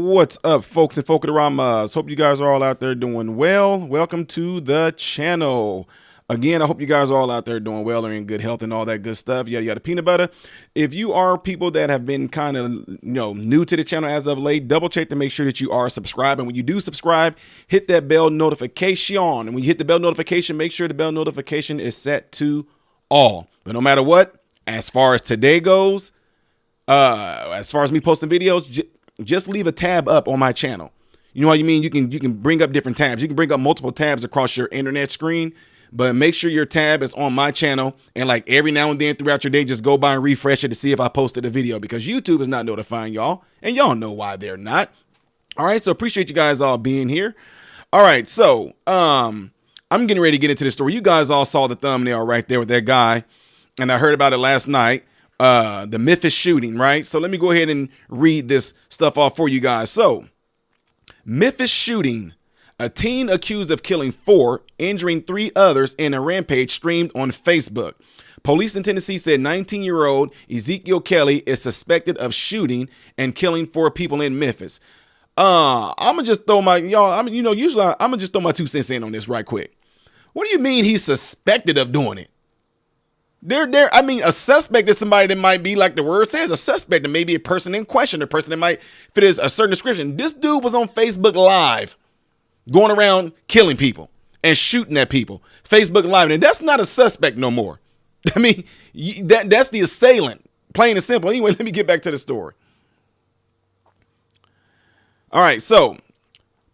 What's up, folks and Folkaramas? Hope you guys are all out there doing well. Welcome to the channel. Again, I hope you guys are all out there doing well or in good health and all that good stuff. Yada yada peanut butter. If you are people that have been kind of new to the channel as of late, double check to make sure that you are subscribed. And when you do subscribe, hit that bell notification. And when you hit the bell notification, make sure the bell notification is set to all. But no matter what, as far as today goes, as far as me posting videos, just leave a tab up on my channel. You know what I mean? You can bring up different tabs. You can bring up multiple tabs across your internet screen, but make sure your tab is on my channel. And like every now and then throughout your day, just go by and refresh it to see if I posted a video, because YouTube is not notifying y'all, and y'all know why they're not. All right, so appreciate you guys all being here. All right, so I'm getting ready to get into the story. You guys all saw the thumbnail right there with that guy, and I heard about it last night. The Memphis shooting, right? So let me go ahead and read this stuff off for you guys. So, Memphis shooting. A teen accused of killing 4, injuring 3 others in a rampage streamed on Facebook. Police in Tennessee said 19-year-old Ezekiel Kelly is suspected of shooting and killing 4 people in Memphis. I'm gonna just throw my usually I'm gonna just throw my 2 cents in on this right quick. What do you mean he's suspected of doing it? I mean, a suspect is somebody that might be, like the word says, a suspect, and maybe a person in question, a person that might fit a certain description. This dude was on Facebook Live going around killing people and shooting at people. Facebook Live, and that's not a suspect no more. I mean, that's the assailant, plain and simple. Anyway, let me get back to the story. All right, so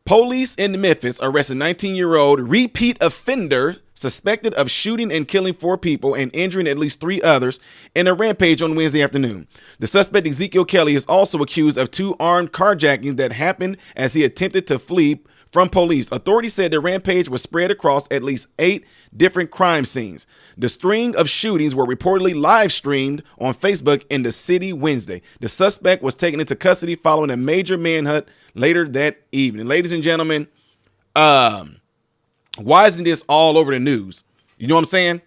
police in Memphis arrested 19-year-old repeat offender suspected of shooting and killing 4 people and injuring at least 3 others in a rampage on Wednesday afternoon. The suspect, Ezekiel Kelly, is also accused of 2 armed carjackings that happened as he attempted to flee from police. Authorities said the rampage was spread across at least 8 different crime scenes. The string of shootings were reportedly live streamed on Facebook in the city Wednesday. The suspect was taken into custody following a major manhunt later that evening. Ladies and gentlemen, why isn't this all over the news? You know what I'm saying?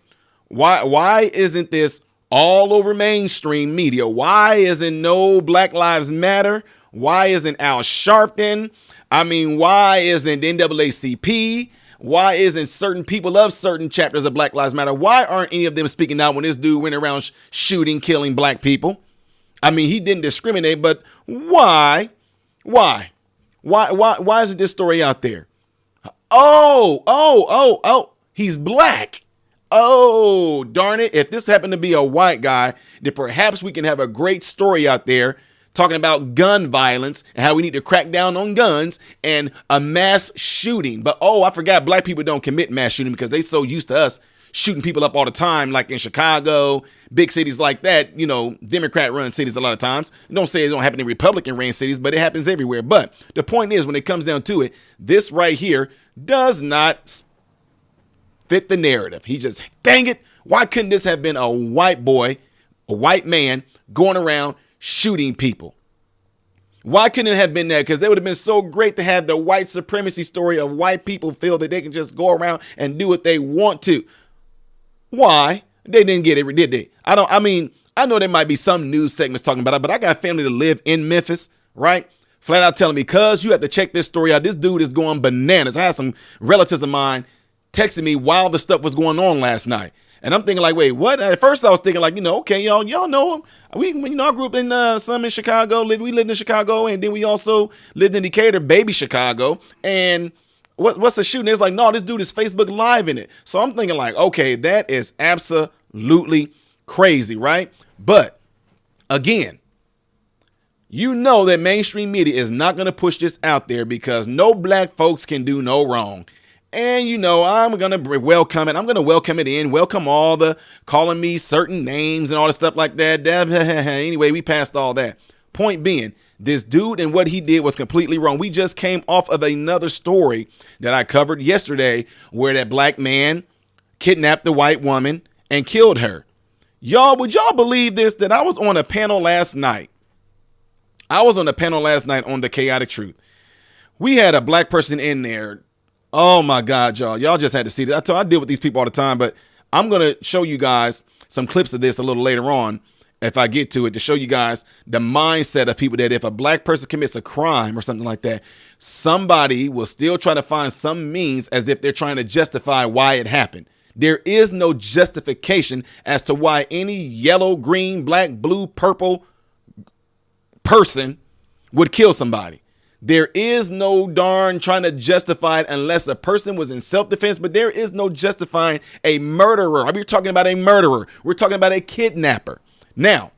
Why isn't this all over mainstream media? Why isn't no Black Lives Matter? Why isn't Al Sharpton? I mean, why isn't NAACP? Why isn't certain people of certain chapters of Black Lives Matter? Why aren't any of them speaking out when this dude went around shooting, killing black people? I mean, he didn't discriminate, but why? Why isn't this story out there? Oh, he's black. Oh, darn it. If this happened to be a white guy, then perhaps we can have a great story out there talking about gun violence and how we need to crack down on guns and a mass shooting. But, I forgot black people don't commit mass shooting because they so used to us shooting people up all the time, like in Chicago, big cities like that, Democrat-run cities a lot of times. Don't say it don't happen in Republican-ran cities, but it happens everywhere. But the point is, when it comes down to it, this right here does not fit the narrative. He just, dang it, why couldn't this have been a white boy, a white man going around shooting people? Why couldn't it have been that? Because it would have been so great to have the white supremacy story of white people feel that they can just go around and do what they want to. Why? They didn't get it, did they? I know there might be some news segments talking about it, but I got family that live in Memphis, right? Flat out telling me, cuz you have to check this story out. This dude is going bananas. I had some relatives of mine texting me while the stuff was going on last night. And I'm thinking like, wait, what? At first I was thinking like, okay, y'all know him. I grew up in some in Chicago. We lived in Chicago, and then we also lived in Decatur, baby Chicago. And what's the shooting? It's like, no, this dude is Facebook Live in it. So I'm thinking like, okay, that is absolutely crazy, right? But again, you know that mainstream media is not going to push this out there because no black folks can do no wrong. And, I'm going to welcome it. I'm going to welcome it in, welcome all the calling me certain names and all the stuff like that. Anyway, we passed all that. Point being, this dude and what he did was completely wrong. We just came off of another story that I covered yesterday where that black man kidnapped the white woman and killed her. Would y'all believe this? That I was on a panel last night. on the panel last night on The Chaotic Truth. We had a black person in there. Oh my God, y'all. Y'all just had to see that. I deal with these people all the time, but I'm going to show you guys some clips of this a little later on if I get to it, to show you guys the mindset of people that if a black person commits a crime or something like that, somebody will still try to find some means as if they're trying to justify why it happened. There is no justification as to why any yellow, green, black, blue, purple person would kill somebody. There is no darn trying to justify it unless a person was in self-defense, but there is no justifying a murderer. We're talking about a murderer. We're talking about a kidnapper. Now,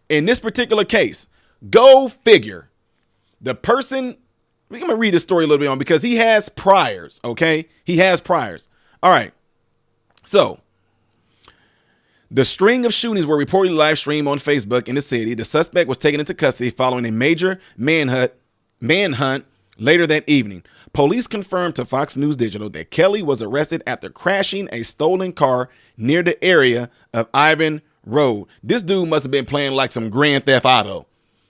in this particular case, go figure. The person, I'm going to read this story a little bit on because he has priors, okay? He has priors. All right. So, the string of shootings were reportedly live streamed on Facebook in the city. The suspect was taken into custody following a major manhunt later that evening. Police confirmed to Fox News Digital that Kelly was arrested after crashing a stolen car near the area of Ivan Road. This dude must have been playing like some Grand Theft Auto.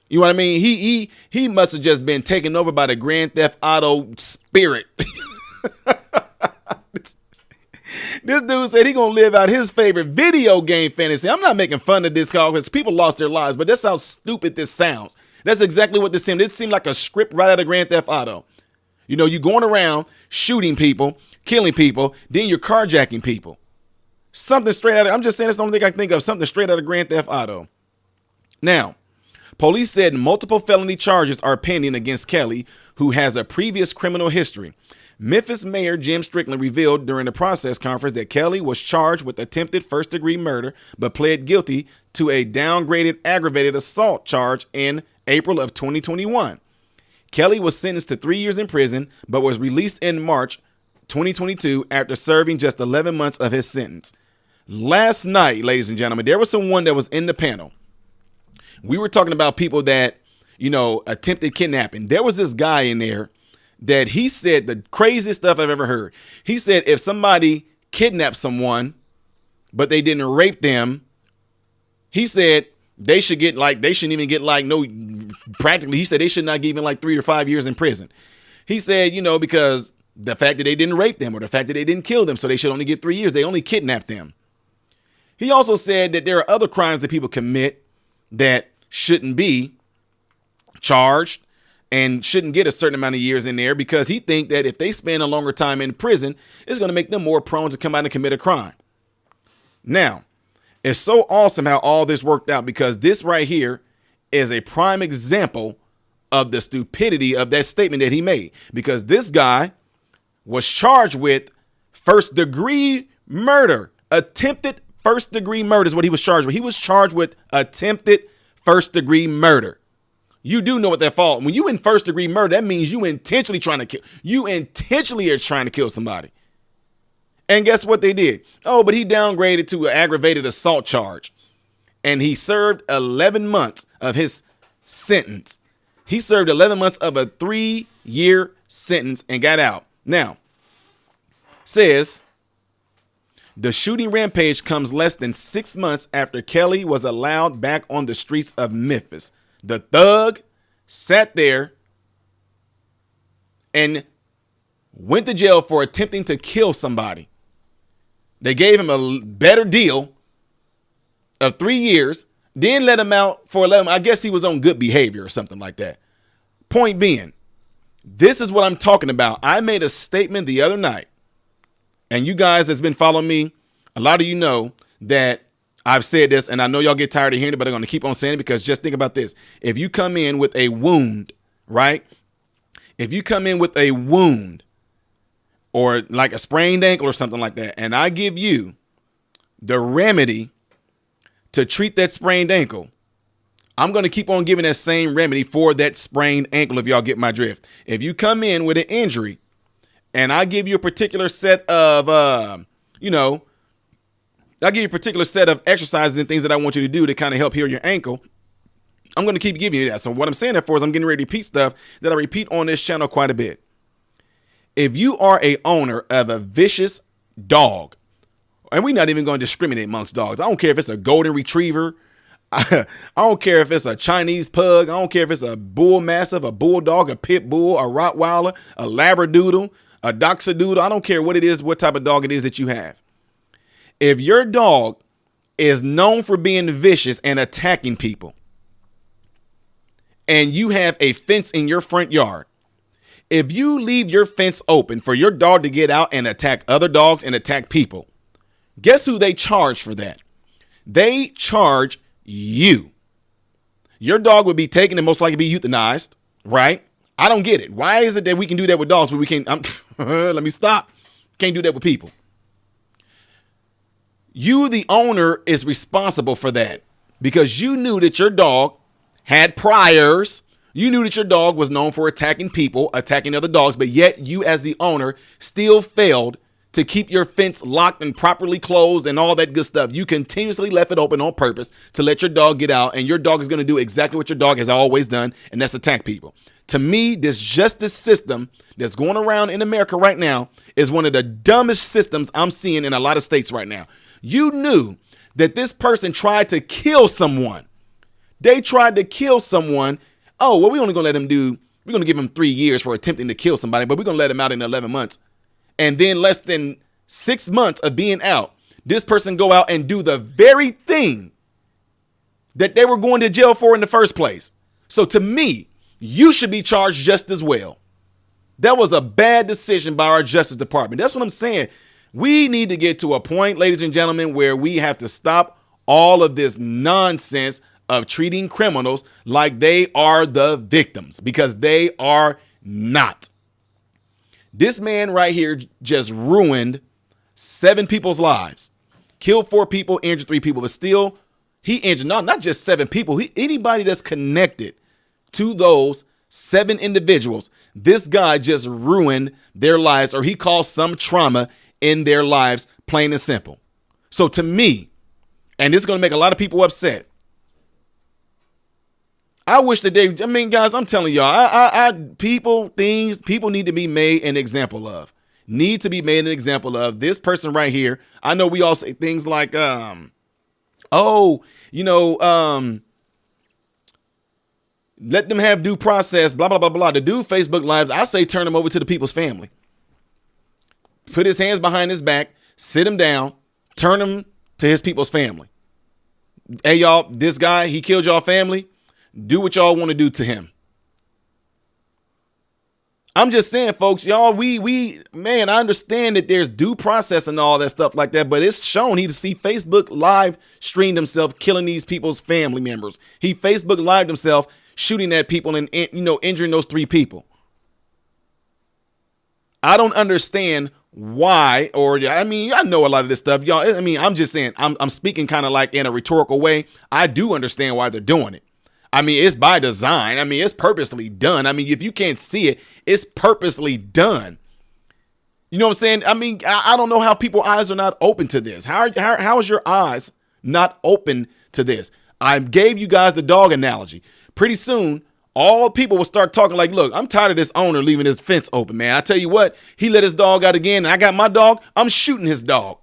You know what I mean? He must have just been taken over by the Grand Theft Auto spirit. This dude said he gonna live out his favorite video game fantasy. I'm not making fun of this call because people lost their lives, but that's how stupid this sounds. That's exactly what this seemed. It seemed like a script right out of Grand Theft Auto. You know, you're going around shooting people, killing people, then you're carjacking people. Something straight out of, I'm just saying, that's the only thing I can think of, something straight out of Grand Theft Auto. Now, police said multiple felony charges are pending against Kelly, who has a previous criminal history. Memphis Mayor Jim Strickland revealed during the process conference that Kelly was charged with attempted first-degree murder, but pled guilty to a downgraded aggravated assault charge in April of 2021. Kelly was sentenced to 3 years in prison, but was released in March 2022 after serving just 11 months of his sentence. Last night, ladies and gentlemen, there was someone that was in the panel. We were talking about people that, you know, attempted kidnapping. There was this guy in there that he said the craziest stuff I've ever heard. He said if somebody kidnapped someone, but they didn't rape them, he said they shouldn't even get practically, he said they should not get even like 3 or 5 years in prison. He said, you know, because the fact that they didn't rape them or the fact that they didn't kill them, so they should only get 3 years. They only kidnapped them. He also said that there are other crimes that people commit that shouldn't be charged and shouldn't get a certain amount of years in there because he think that if they spend a longer time in prison, it's going to make them more prone to come out and commit a crime. Now, it's so awesome how all this worked out because this right here is a prime example of the stupidity of that statement that he made, because this guy was charged with first-degree murder. Attempted first-degree murder is what he was charged with. He was charged with attempted first-degree murder. You do know what that falls. When you in first-degree murder, that means you intentionally trying to kill. You intentionally are trying to kill somebody. And guess what they did? Oh, but he downgraded to an aggravated assault charge. And he served 11 months of his sentence. He served 11 months of a 3-year sentence and got out. Now, says the shooting rampage comes less than 6 months after Kelly was allowed back on the streets of Memphis. The thug sat there and went to jail for attempting to kill somebody. They gave him a better deal of 3 years, then let him out for 11. I guess he was on good behavior or something like that. Point being, this is what I'm talking about. I made a statement the other night, and you guys that's been following me, a lot of you know that I've said this, and I know y'all get tired of hearing it, but I'm going to keep on saying it because just think about this. If you come in with a wound, right? If you come in with a wound or like a sprained ankle or something like that, and I give you the remedy to treat that sprained ankle, I'm going to keep on giving that same remedy for that sprained ankle if y'all get my drift. If you come in with an injury and I give you a particular set of, I'll give you a particular set of exercises and things that I want you to do to kind of help heal your ankle, I'm going to keep giving you that. So what I'm saying that for is I'm getting ready to repeat stuff that I repeat on this channel quite a bit. If you are a owner of a vicious dog, and we're not even going to discriminate amongst dogs. I don't care if it's a golden retriever. I don't care if it's a Chinese pug. I don't care if it's a bull mastiff, a bulldog, a pit bull, a Rottweiler, a Labradoodle, a Dachshundoodle. I don't care what it is, what type of dog it is that you have. If your dog is known for being vicious and attacking people, and you have a fence in your front yard, if you leave your fence open for your dog to get out and attack other dogs and attack people, guess who they charge for that? They charge you. Your dog would be taken and most likely be euthanized, right? I don't get it. Why is it that we can do that with dogs, but we can't? Let me stop. Can't do that with people. You, the owner, is responsible for that because you knew that your dog had priors. You knew that your dog was known for attacking people, attacking other dogs, but yet you as the owner still failed to keep your fence locked and properly closed and all that good stuff. You continuously left it open on purpose to let your dog get out, and your dog is going to do exactly what your dog has always done, and that's attack people. To me, this justice system that's going around in America right now is one of the dumbest systems I'm seeing in a lot of states right now. You knew that this person tried to kill someone. They tried to kill someone. Oh, well, we're only going to we're going to give him 3 years for attempting to kill somebody, but we're going to let him out in 11 months. And then less than 6 months of being out, this person go out and do the very thing that they were going to jail for in the first place. So to me, you should be charged just as well. That was a bad decision by our Justice Department. That's what I'm saying. We need to get to a point, ladies and gentlemen, where we have to stop all of this nonsense of treating criminals like they are the victims, because they are not. This man right here just ruined 7 people's lives, killed 4 people, injured 3 people, but still he injured not just 7 people. Anybody that's connected to those 7 individuals, this guy just ruined their lives, or he caused some trauma in their lives, plain and simple. So to me, and this is going to make a lot of people upset, I wish that guys, I'm telling y'all, people need to be made an example of. Need to be made an example of. This person right here, I know we all say things like, let them have due process, blah, blah, blah, blah. To do Facebook Lives, I say turn him over to the people's family. Put his hands behind his back, sit him down, turn him to his people's family. Hey, y'all, this guy, he killed y'all family. Do what y'all want to do to him. I'm just saying, folks, y'all, I understand that there's due process and all that stuff like that, but it's shown he to see Facebook live streamed himself killing these people's family members. He Facebook lived himself shooting at people and injuring those 3 people. I don't understand why, I know a lot of this stuff, y'all. I'm just saying, I'm speaking kind of like in a rhetorical way. I do understand why they're doing it. It's by design. It's purposely done. If you can't see it, it's purposely done. You know what I'm saying? I don't know how people's eyes are not open to this. How is your eyes not open to this? I gave you guys the dog analogy. Pretty soon, all people will start talking like, look, I'm tired of this owner leaving his fence open, man. I tell you what, he let his dog out again, and I got my dog. I'm shooting his dog.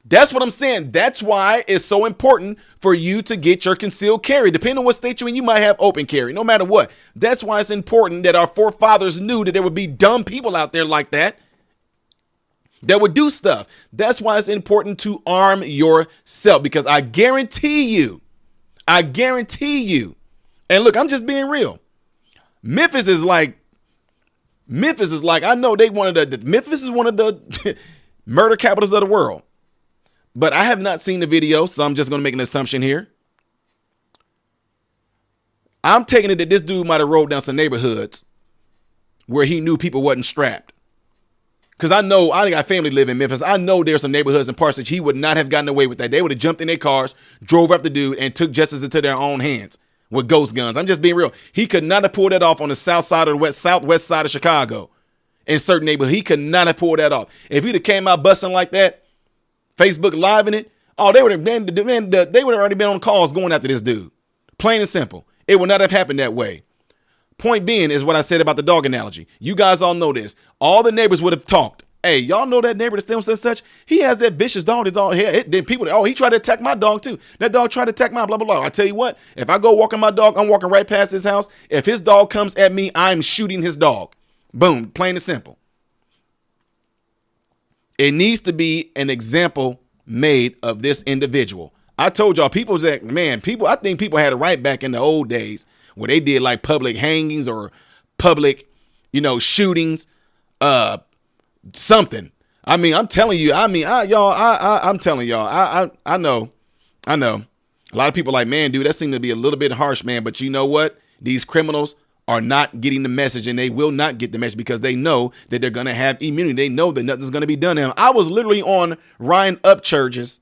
That's what I'm saying. That's why it's so important for you to get your concealed carry. Depending on what state you're in, you might have open carry, no matter what. That's why it's important that our forefathers knew that there would be dumb people out there like that would do stuff. That's why it's important to arm yourself, because I guarantee you, and look, I'm just being real. Memphis is like, I know Memphis is one of the murder capitals of the world. But I have not seen the video, so I'm just going to make an assumption here. I'm taking it that this dude might have rolled down some neighborhoods where he knew people wasn't strapped. Because I got family live in Memphis. I know there's some neighborhoods and parts that he would not have gotten away with that. They would have jumped in their cars, drove up the dude, and took justice into their own hands with ghost guns. I'm just being real. He could not have pulled that off on the south side or the southwest side of Chicago. In certain neighborhoods, he could not have pulled that off. If he'd have came out busting like that, Facebook live in it, they would have already been on calls going after this dude. Plain and simple. It would not have happened that way. Point being is what I said about the dog analogy. You guys all know this. All the neighbors would have talked. Hey, y'all know that neighbor that still says such? He has that vicious dog that's all here. Then people, he tried to attack my dog too. That dog tried to attack my blah, blah, blah. I tell you what, if I go walking my dog, I'm walking right past his house. If his dog comes at me, I'm shooting his dog. Boom, plain and simple. It needs to be an example made of this individual. I told y'all, people that, man, people, I think people had it right back in the old days where they did like public hangings or public, shootings, something. I mean, I'm telling you, I'm telling y'all, I know. A lot of people are like, man, dude, that seemed to be a little bit harsh, man. But you know what? These criminals are not getting the message, and they will not get the message because they know that they're going to have immunity. They know that nothing's going to be done to them. I was literally on Ryan Upchurch's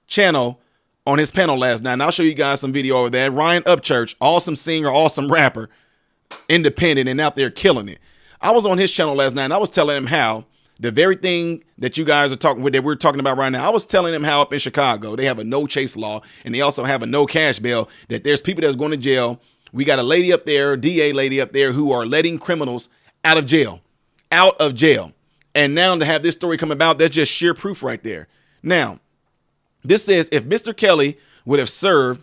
channel on his panel last night, and I'll show you guys some video of that. Ryan Upchurch, awesome singer, awesome rapper, independent, and out there killing it. I was on his channel last night, and I was telling him how the very thing that you guys are talking with, that we're talking about right now, I was telling him how up in Chicago, they have a no chase law, and they also have a no cash bail, that there's people that's going to jail. We got a lady up there, DA lady up there, who are letting criminals out of jail. And now to have this story come about, that's just sheer proof right there. Now, this says if Mr. Kelly would have served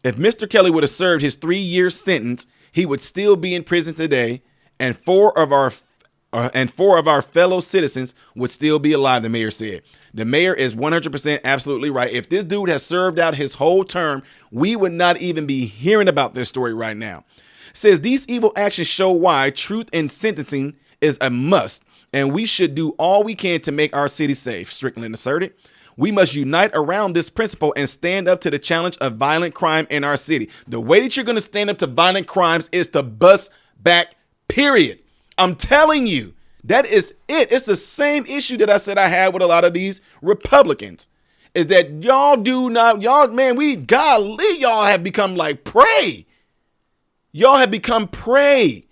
his 3-year sentence, he would still be in prison today, and four of our fellow citizens would still be alive, the mayor said. The mayor is 100% absolutely right. If this dude has served out his whole term, we would not even be hearing about this story right now. It says these evil actions show why truth in sentencing is a must, and we should do all we can to make our city safe, Strickland asserted. We must unite around this principle and stand up to the challenge of violent crime in our city. The way that you're going to stand up to violent crimes is to bust back, period. I'm telling you. That is it. It's the same issue that I said I had with a lot of these Republicans, is that y'all have become like prey. Y'all have become prey.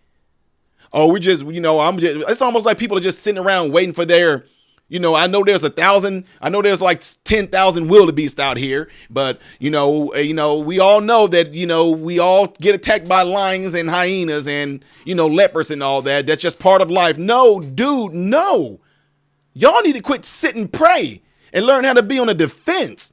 Oh, it's almost like people are just sitting around waiting for their, I know there's 1,000, I know there's like 10,000 wildebeest out here, but we all know that, we all get attacked by lions and hyenas and, leopards and all that. That's just part of life. No, dude, no. Y'all need to quit sit and pray and learn how to be on the defense.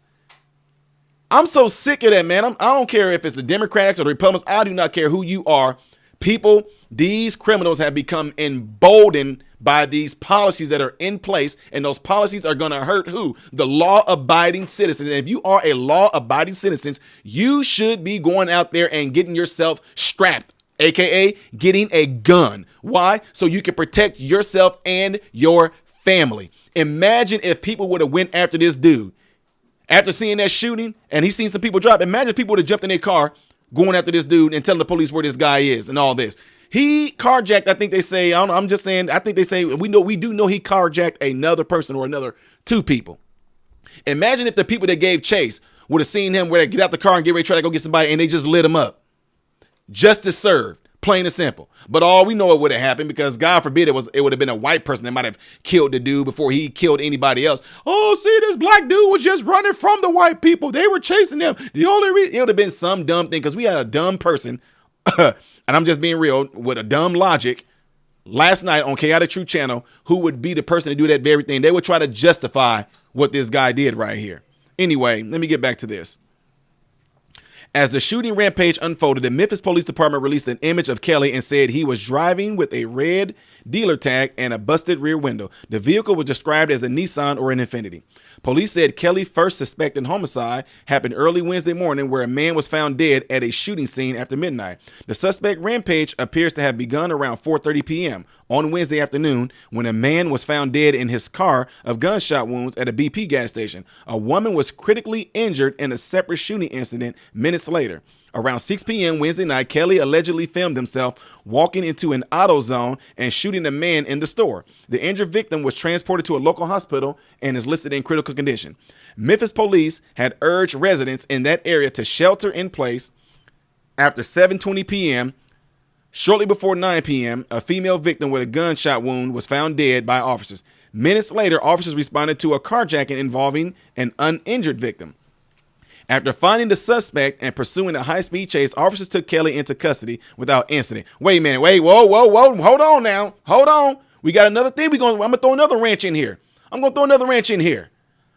I'm so sick of that, man. I don't care if it's the Democrats or the Republicans. I do not care who you are. People, these criminals have become emboldened by these policies that are in place, and those policies are going to hurt who? The law-abiding citizens. And if you are a law-abiding citizen, you should be going out there and getting yourself strapped, aka getting a gun. Why? So you can protect yourself and your family. Imagine if people would have went after this dude after seeing that shooting, and he seen some people drop. Imagine if people would have jumped in their car going after this dude and telling the police where this guy is and all this. He carjacked, I think they say, I don't know, I'm just saying, I think they say, we do know he carjacked another person or another two people. Imagine if the people that gave chase would have seen him where they get out the car and get ready to try to go get somebody, and they just lit him up. Justice served, plain and simple. But all we know it would have happened, because God forbid it would have been a white person that might have killed the dude before he killed anybody else. Oh, see, this black dude was just running from the white people. They were chasing him. The only reason, it would have been some dumb thing, because we had a dumb person, and I'm just being real, with a dumb logic last night on Chaotic Truth Channel, who would be the person to do that very thing. They would try to justify what this guy did right here. Anyway, let me get back to this. As the shooting rampage unfolded, the Memphis Police Department released an image of Kelly and said he was driving with a red dealer tag and a busted rear window. The vehicle was described as a Nissan or an Infiniti. Police said Kelly's first suspected homicide happened early Wednesday morning, where a man was found dead at a shooting scene after midnight. The suspect rampage appears to have begun around 4:30 p.m. on Wednesday afternoon, when a man was found dead in his car of gunshot wounds at a BP gas station. A woman was critically injured in a separate shooting incident minutes later. Around 6 p.m. Wednesday night, Kelly allegedly filmed himself walking into an AutoZone and shooting a man in the store. The injured victim was transported to a local hospital and is listed in critical condition. Memphis police had urged residents in that area to shelter in place after 7:20 p.m. Shortly before 9 p.m., a female victim with a gunshot wound was found dead by officers. Minutes later, officers responded to a carjacking involving an uninjured victim. After finding the suspect and pursuing a high-speed chase, officers took Kelly into custody without incident. Wait a minute. Whoa. Hold on now. Hold on. We got another thing. I'm going to throw another wrench in here.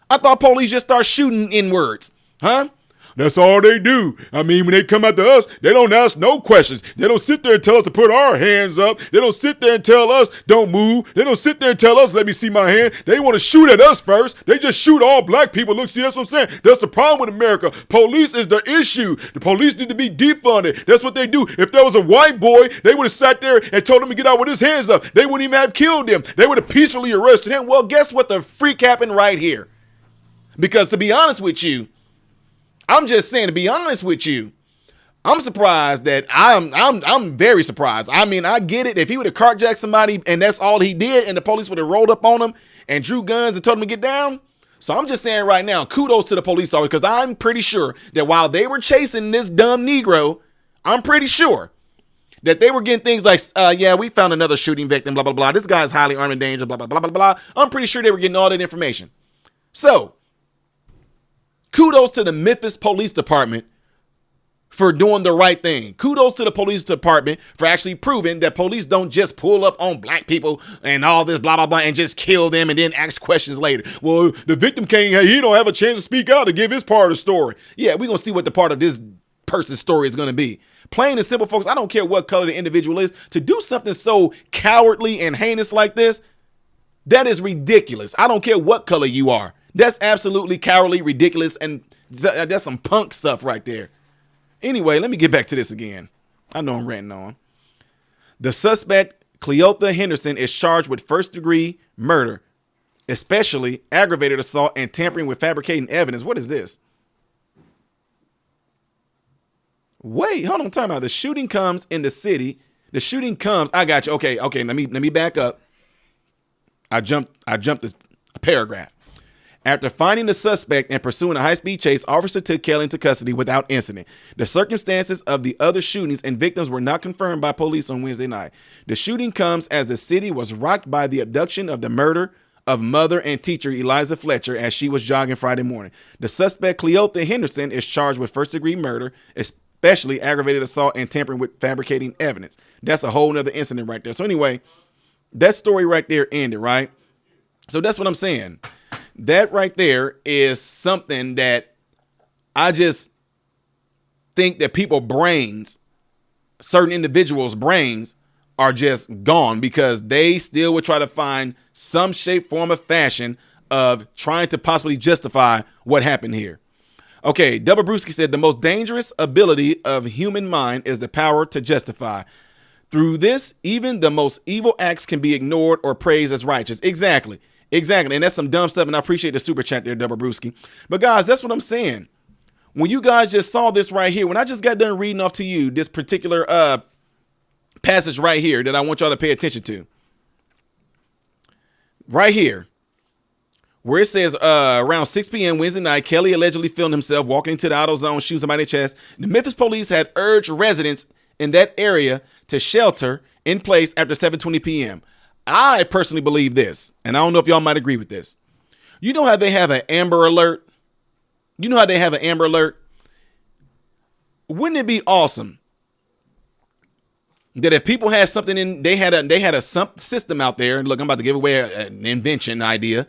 I thought police just start shooting in words. Huh? That's all they do. I mean, when they come after us, they don't ask no questions. They don't sit there and tell us to put our hands up. They don't sit there and tell us don't move. They don't sit there and tell us let me see my hand. They want to shoot at us first. They just shoot all black people. Look, see, that's what I'm saying. That's the problem with America. Police is the issue. The police need to be defunded. That's what they do. If there was a white boy, they would have sat there and told him to get out with his hands up. They wouldn't even have killed him. They would have peacefully arrested him. Well, guess what the freak happened right here? Because to be honest with you, I'm just saying, to be honest with you, I'm surprised that I'm very surprised. I mean, I get it. If he would have carjacked somebody and that's all he did and the police would have rolled up on him and drew guns and told him to get down. So I'm just saying right now, kudos to the police officer, because I'm pretty sure that while they were chasing this dumb Negro, I'm pretty sure that they were getting things like, yeah, we found another shooting victim, blah, blah, blah. This guy's highly armed and dangerous, blah, blah, blah, blah, blah. I'm pretty sure they were getting all that information. So kudos to the Memphis Police Department for doing the right thing. Kudos to the police department for actually proving that police don't just pull up on black people and all this blah, blah, blah, and just kill them and then ask questions later. Well, the victim he don't have a chance to speak out to give his part of the story. Yeah, we're going to see what the part of this person's story is going to be. Plain and simple, folks, I don't care what color the individual is. To do something so cowardly and heinous like this, that is ridiculous. I don't care what color you are. That's absolutely cowardly, ridiculous, and that's some punk stuff right there. Anyway, let me get back to this again. I know I'm ranting on. The suspect, Cleotha Henderson, is charged with first-degree murder, especially aggravated assault and tampering with fabricating evidence. What is this? Wait, hold on, time out. The shooting comes in the city. The shooting comes. I got you. Okay. Let me back up. I jumped a paragraph. After finding the suspect and pursuing a high-speed chase, officer took Kelly into custody without incident. The circumstances of the other shootings and victims were not confirmed by police on Wednesday night. The shooting comes as the city was rocked by the abduction of the murder of mother and teacher Eliza Fletcher as she was jogging Friday morning. The suspect, Cleotha Henderson, is charged with first-degree murder, especially aggravated assault and tampering with fabricating evidence. That's a whole nother incident right there. So anyway, that story right there ended, right? So that's what I'm saying. That right there is something that I just think that people's brains, certain individuals' brains, are just gone because they still would try to find some shape, form, or fashion of trying to possibly justify what happened here. Okay, Double Brewski said the most dangerous ability of human mind is the power to justify. Through this, even the most evil acts can be ignored or praised as righteous. Exactly. And that's some dumb stuff, and I appreciate the super chat there, Double Brewski. But guys, that's what I'm saying. When you guys just saw this right here, when I just got done reading off to you this particular passage right here that I want y'all to pay attention to. Right here, where it says around 6 p.m. Wednesday night, Kelly allegedly filmed himself walking into the auto zone, shooting somebody in the chest. The Memphis police had urged residents in that area to shelter in place after 7:20 p.m. I personally believe this, and I don't know if y'all might agree with this. You know how they have an Amber Alert? Wouldn't it be awesome that if people had something in, they had a system out there, and look, I'm about to give away an invention idea,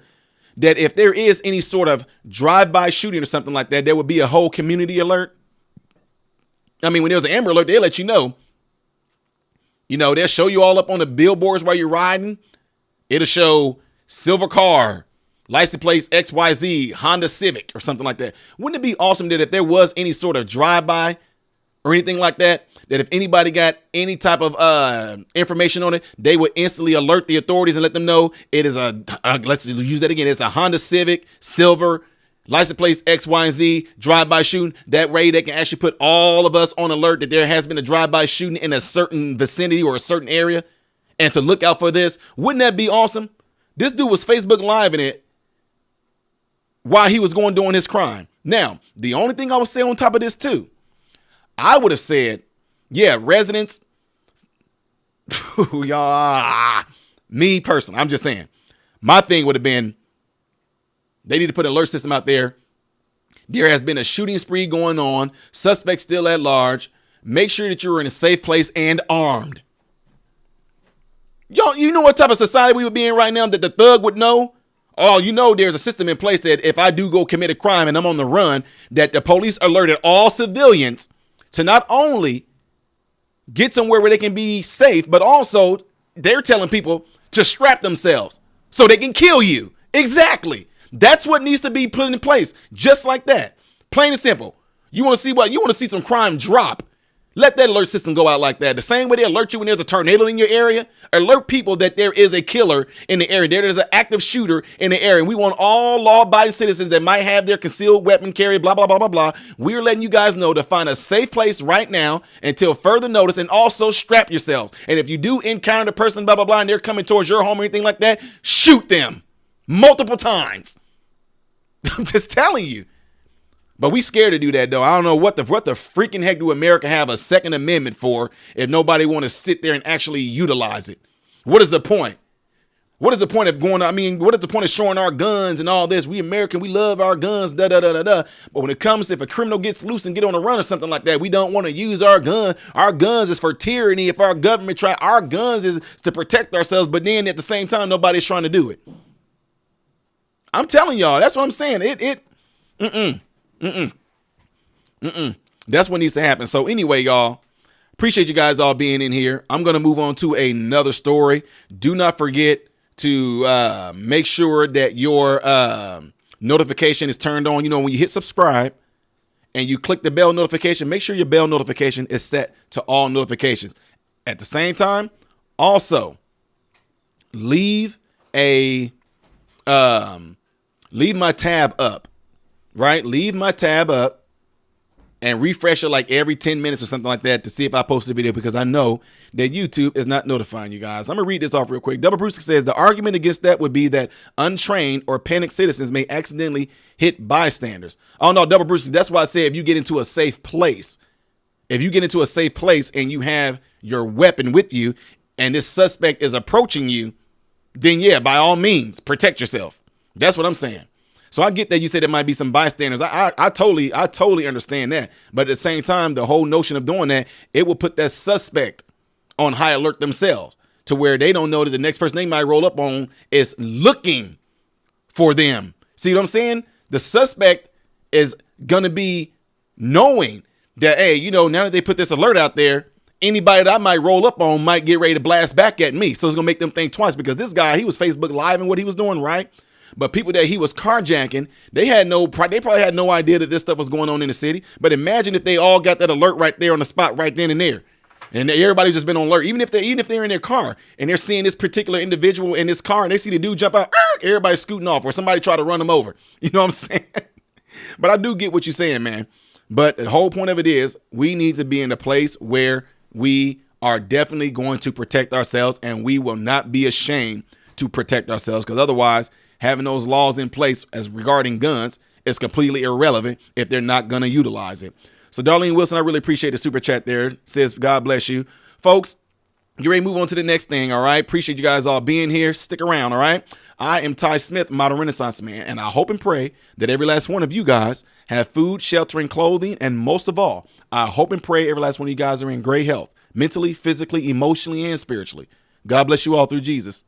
that if there is any sort of drive-by shooting or something like that, there would be a whole community alert. I mean, when there's an Amber Alert, they'll let you know. You know, they'll show you all up on the billboards while you're riding. It'll show silver car, license plates XYZ, Honda Civic or something like that. Wouldn't it be awesome that if there was any sort of drive-by or anything like that, that if anybody got any type of information on it, they would instantly alert the authorities and let them know it is let's use that again. It's a Honda Civic, silver, license plates X, Y, and Z, drive-by shooting. That way they can actually put all of us on alert that there has been a drive-by shooting in a certain vicinity or a certain area and to look out for this. Wouldn't that be awesome? This dude was Facebook Live in it while he was doing his crime. Now, the only thing I would say on top of this too, I would have said, yeah, residents, y'all, me personally, I'm just saying, my thing would have been, they need to put an alert system out there. There has been a shooting spree going on. Suspects still at large. Make sure that you're in a safe place and armed. Y'all, you know what type of society we would be in right now that the thug would know? Oh, you know, there's a system in place that if I do go commit a crime and I'm on the run, that the police alerted all civilians to not only get somewhere where they can be safe, but also they're telling people to strap themselves so they can kill you. Exactly. That's what needs to be put in place. Just like that. Plain and simple. You want to see what? You want to see some crime drop. Let that alert system go out like that. The same way they alert you when there's a tornado in your area, alert people that there is a killer in the area. There's an active shooter in the area. And we want all law-abiding citizens that might have their concealed weapon carry, blah, blah, blah, blah, blah. We're letting you guys know to find a safe place right now until further notice, and also strap yourselves. And if you do encounter the person, blah, blah, blah, and they're coming towards your home or anything like that, shoot them multiple times. I'm just telling you. But we scared to do that, though. I don't know what the freaking heck do America have a Second Amendment for if nobody want to sit there and actually utilize it? What is the point? What is the point of going? I mean, what is the point of showing our guns and all this? We American, we love our guns, da da da da da. But when it comes, if a criminal gets loose and get on a run or something like that, we don't want to use our gun. Our guns is for tyranny. If our government try, our guns is to protect ourselves. But then at the same time, nobody's trying to do it. I'm telling y'all, that's what I'm saying. That's what needs to happen. So anyway, y'all, appreciate you guys all being in here. I'm going to move on to another story. Do not forget to make sure that your notification is turned on. You know, when you hit subscribe and you click the bell notification, make sure your bell notification is set to all notifications. At the same time, also leave my tab up. Right? Leave my tab up and refresh it like every 10 minutes or something like that to see if I post a video, because I know that YouTube is not notifying you guys. I'm going to read this off real quick. Double Bruce says the argument against that would be that untrained or panicked citizens may accidentally hit bystanders. Oh, no, Double Bruce, that's why I say if you get into a safe place, and you have your weapon with you and this suspect is approaching you, then yeah, by all means, protect yourself. That's what I'm saying. So I get that you said there might be some bystanders. I totally understand that. But at the same time, the whole notion of doing that, it will put that suspect on high alert themselves to where they don't know that the next person they might roll up on is looking for them. See what I'm saying? The suspect is going to be knowing that, hey, you know, now that they put this alert out there, anybody that I might roll up on might get ready to blast back at me. So it's going to make them think twice, because this guy, he was Facebook Live and what he was doing, right? But people that he was carjacking, they probably had no idea that this stuff was going on in the city. But imagine if they all got that alert right there on the spot right then and there. And everybody's just been on alert. Even if they're in their car and they're seeing this particular individual in this car and they see the dude jump out, everybody's scooting off, or somebody try to run them over. You know what I'm saying? But I do get what you're saying, man. But the whole point of it is we need to be in a place where we are definitely going to protect ourselves, and we will not be ashamed to protect ourselves, because otherwise having those laws in place as regarding guns is completely irrelevant if they're not going to utilize it. So Darlene Wilson, I really appreciate the super chat there. Says, God bless you. Folks, get ready to move on to the next thing, all right? Appreciate you guys all being here. Stick around, all right? I am Ty Smith, Modern Renaissance Man, and I hope and pray that every last one of you guys have food, shelter, and clothing, and most of all, I hope and pray every last one of you guys are in great health, mentally, physically, emotionally, and spiritually. God bless you all through Jesus.